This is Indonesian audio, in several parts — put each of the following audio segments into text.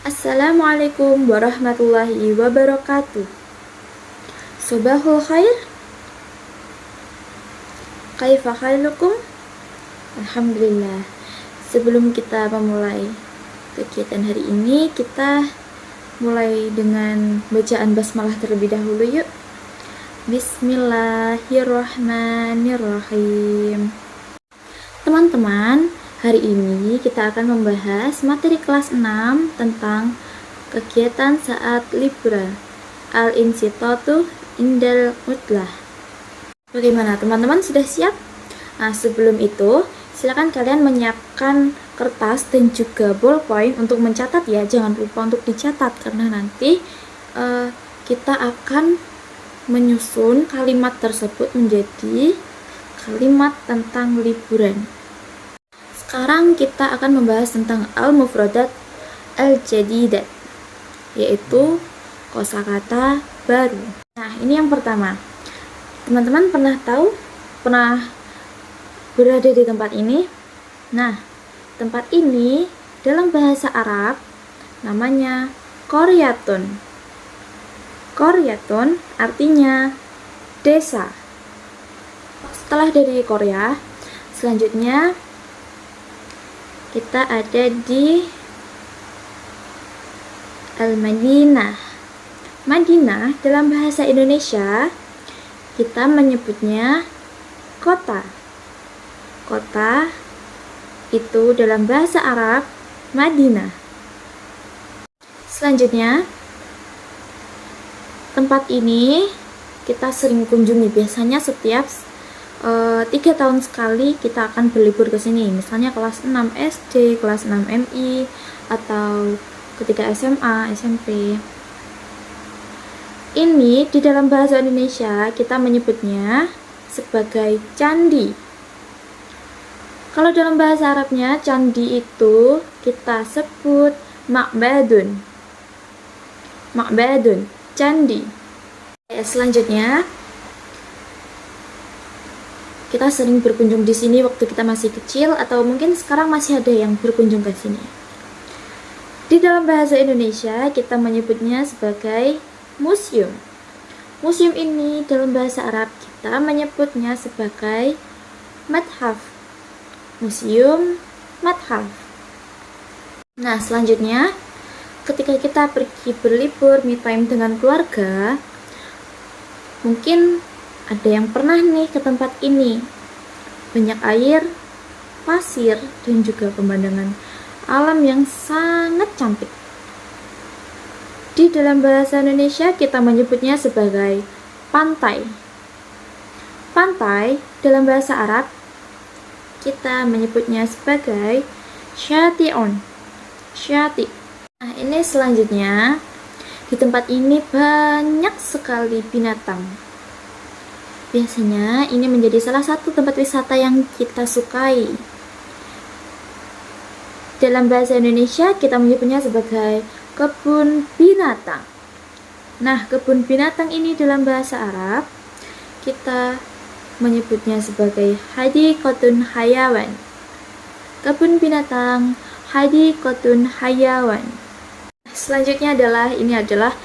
Assalamualaikum warahmatullahi wabarakatuh. Sobahul khair. Kaifa khairukum? Alhamdulillah. Sebelum kita memulai kegiatan hari ini, kita mulai dengan bacaan basmalah terlebih dahulu yuk. Bismillahirrahmanirrahim. Teman-teman, hari ini kita akan membahas materi kelas 6 tentang kegiatan saat liburan. Al-insitatu indal mutlah. Bagaimana teman-teman, sudah siap? Nah, sebelum itu silakan kalian menyiapkan kertas dan juga ballpoint untuk mencatat ya. Jangan lupa untuk dicatat karena nanti kita akan menyusun kalimat tersebut menjadi kalimat tentang liburan. Sekarang kita akan membahas tentang al-mufradat al-jadidat, yaitu kosakata baru. Nah, ini yang pertama. Teman-teman pernah berada di tempat ini? Nah, tempat ini dalam bahasa Arab namanya qaryatun. Qaryatun artinya desa. Setelah dari Korea, selanjutnya kita ada di Al-Madinah. Madinah dalam bahasa Indonesia kita menyebutnya kota. Kota itu dalam bahasa Arab Madinah. Selanjutnya, tempat ini kita sering kunjungi, biasanya setiap 3 tahun sekali kita akan berlibur ke sini. Misalnya kelas 6 SD, kelas 6 MI, atau ketika SMA, SMP. Ini di dalam bahasa Indonesia kita menyebutnya sebagai candi. Kalau dalam bahasa Arabnya candi itu kita sebut ma'badun. Ma'badun, candi. Selanjutnya, kita sering berkunjung di sini waktu kita masih kecil, atau mungkin sekarang masih ada yang berkunjung ke sini. Di dalam bahasa Indonesia kita menyebutnya sebagai museum. Museum ini dalam bahasa Arab kita menyebutnya sebagai madhaf. Museum madhaf. Nah, selanjutnya ketika kita pergi berlibur me time dengan keluarga, mungkin ada yang pernah nih ke tempat ini. Banyak air, pasir, dan juga pemandangan alam yang sangat cantik. Di dalam bahasa Indonesia kita menyebutnya sebagai pantai. Pantai dalam bahasa Arab kita menyebutnya sebagai syati'un. Syati'. Nah, ini selanjutnya, di tempat ini banyak sekali binatang. Biasanya ini menjadi salah satu tempat wisata yang kita sukai. Dalam bahasa Indonesia kita menyebutnya sebagai kebun binatang. Nah, kebun binatang ini dalam bahasa Arab kita menyebutnya sebagai hadiqatun hayawan. Kebun binatang, hadiqatun hayawan. Selanjutnya ini adalah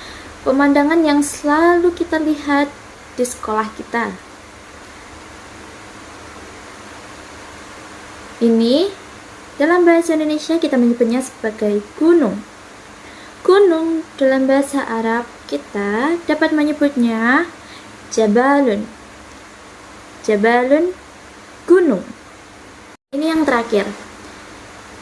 pemandangan yang selalu kita lihat di sekolah kita. Ini dalam bahasa Indonesia kita menyebutnya sebagai gunung. Gunung dalam bahasa Arab kita dapat menyebutnya jabalun. Jabalun, gunung. Ini yang terakhir.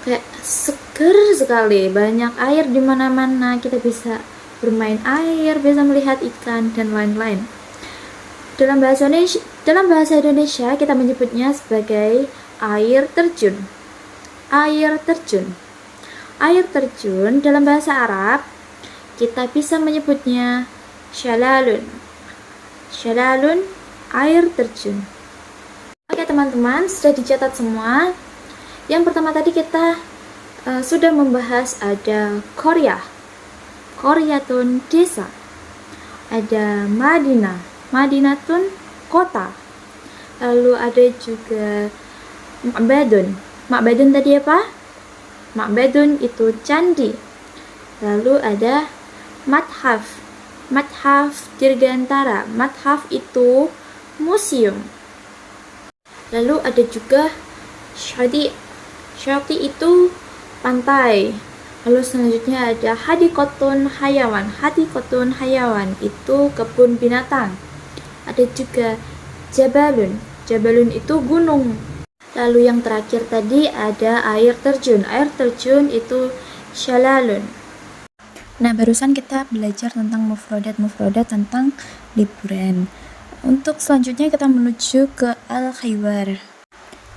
Kayak seger sekali, banyak air di mana-mana, kita bisa bermain air, bisa melihat ikan dan lain-lain. Dalam bahasa Indonesia kita menyebutnya sebagai air terjun. Air terjun. Air terjun dalam bahasa Arab kita bisa menyebutnya syalalun. Syalalun, air terjun. Oke teman-teman, sudah dicatat semua. Yang pertama tadi kita sudah membahas ada qaryah. Qaryatun desa. Ada Madinah. Madinatun kota. Lalu ada juga Ma'badun. Ma'badun tadi apa? Ma'badun itu candi. Lalu ada mathaf. Mathaf dirgantara. Mathaf itu museum. Lalu ada juga syati. Syati itu pantai. Lalu selanjutnya ada hadikotun hayawan. Hadikotun hayawan itu kebun binatang. Ada juga jabalun. Jabalun itu gunung. Lalu yang terakhir tadi ada air terjun. Air terjun itu syalalun. Nah, barusan kita belajar tentang mufrodat tentang liburan. Untuk selanjutnya kita menuju ke al-khiwar.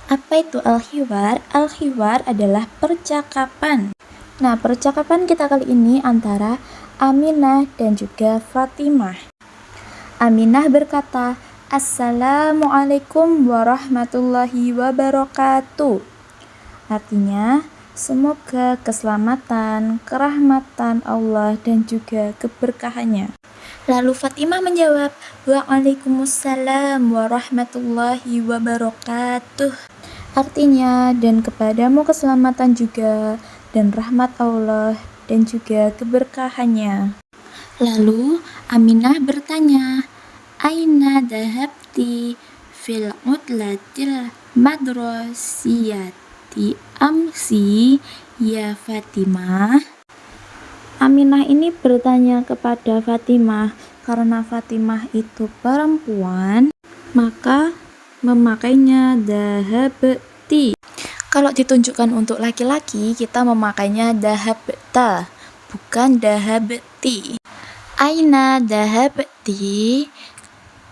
Apa itu al-khiwar? Al-khiwar adalah percakapan. Nah, percakapan kita kali ini antara Aminah dan juga Fatimah. Aminah berkata, Assalamualaikum warahmatullahi wabarakatuh. Artinya, semoga keselamatan, kerahmatan Allah dan juga keberkahannya. Lalu Fatimah menjawab, Waalaikumsalam warahmatullahi wabarakatuh. Artinya, dan kepadamu keselamatan juga, dan rahmat Allah, dan juga keberkahannya. Lalu Aminah bertanya, Aina dhahabti fil utlatil madrasiyati amsi ya Fatimah? Aminah ini bertanya kepada Fatimah, karena Fatimah itu perempuan, maka memakainya dhahabti. Kalau ditunjukkan untuk laki-laki, kita memakainya dhahabta, bukan dhahabti. Aina dhahabti?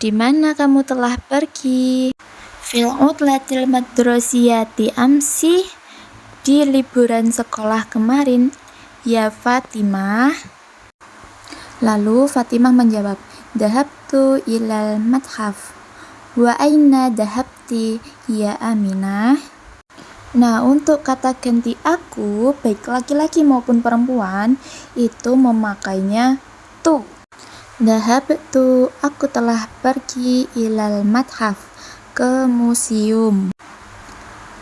Di mana kamu telah pergi? Fil utlatil madrasiyati amsi, di liburan sekolah kemarin ya Fatimah. Lalu Fatimah menjawab, Dhahabtu ilal mathaf. Wa aina dhahabti ya Aminah? Nah, untuk kata ganti aku, baik laki-laki maupun perempuan, itu memakainya tu. Dhahabtu, aku telah pergi ilal mathaf, ke museum.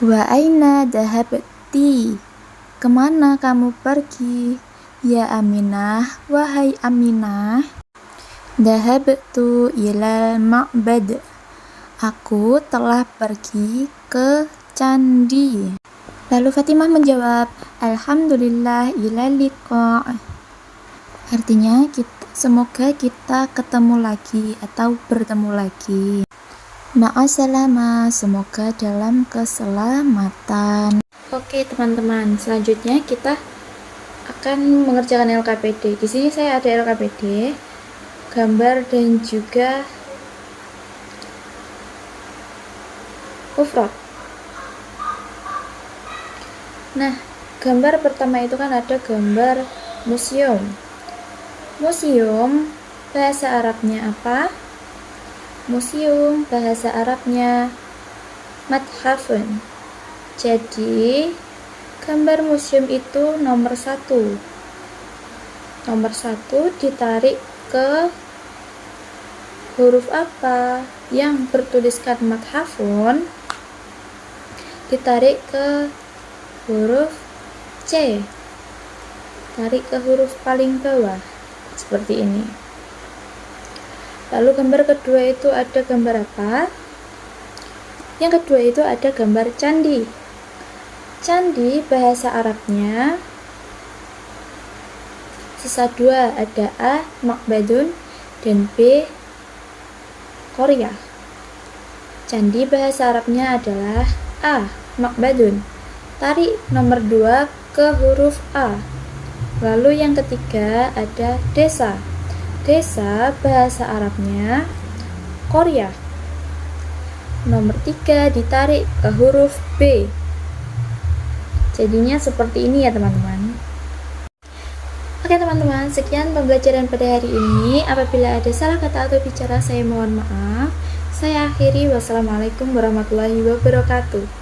Wa aina dhahabti? Kemana kamu pergi? Ya Aminah, wahai Aminah. Dhahabtu ilal ma'bad. Aku telah pergi ke candi. Lalu Fatimah menjawab, Alhamdulillah ilal liqa'. Artinya, semoga kita ketemu lagi atau bertemu lagi. Ma'asalama, semoga dalam keselamatan. Oke teman-teman, selanjutnya kita akan mengerjakan LKPD. Di sini saya ada LKPD, gambar dan juga mufrad. Nah, gambar pertama itu kan ada gambar museum. Museum bahasa Arabnya apa? Museum bahasa Arabnya mathafun. Jadi gambar museum itu nomor 1. Nomor 1 ditarik ke huruf apa? Yang bertuliskan mathafun ditarik ke huruf C. Tarik ke huruf paling bawah seperti ini. Lalu gambar kedua itu ada gambar apa? Yang kedua itu ada gambar candi. Candi bahasa Arabnya sisa 2, ada A ma'badun dan B Korea. Candi bahasa Arabnya adalah A ma'badun. Tarik nomor 2 ke huruf A. Lalu yang ketiga ada desa. Desa bahasa Arabnya Korea. Nomor 3 ditarik ke huruf B. Jadinya seperti ini ya teman-teman. Oke teman-teman, sekian pembelajaran pada hari ini. Apabila ada salah kata atau bicara, saya mohon maaf. Saya akhiri. Wassalamualaikum warahmatullahi wabarakatuh.